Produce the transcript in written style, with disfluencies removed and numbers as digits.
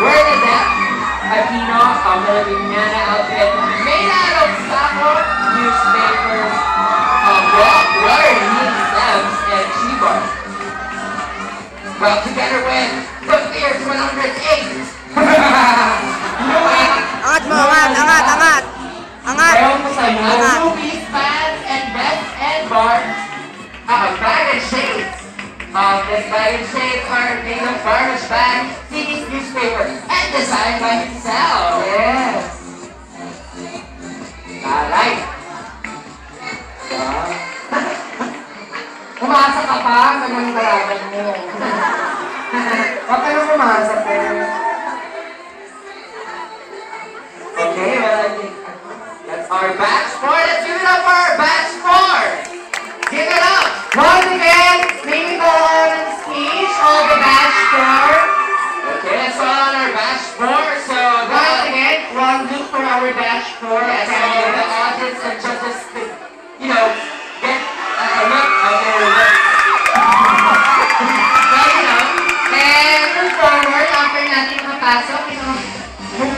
Wearing a Dep, Aquino, Filipiniana outfit made out of saco, newspapers, water, neat stems, and tree bark. Well, together with the Fierce 108. Angat mo, angat! Angat! Rubies, fans, and vests and bars. Bag and shades. This bag and shades are made of garbage bags, CDs, newspapers, and designed by himself. Yes. Alright. Umasa ka pa, ganun kalaban mo. Huwag ka nang umasa, pero. Okay, well, I think that's our batch 4. Let's give it up for our batch 4. Give it up. Once again, maybe go on and speech all the batch 4. Okay, let's all on our batch 4. So, Once again, one look for our batch 4. yeah, so the audience and just, you know, get a look of their work. So, you know, and move forward after natin makapasok, you know, move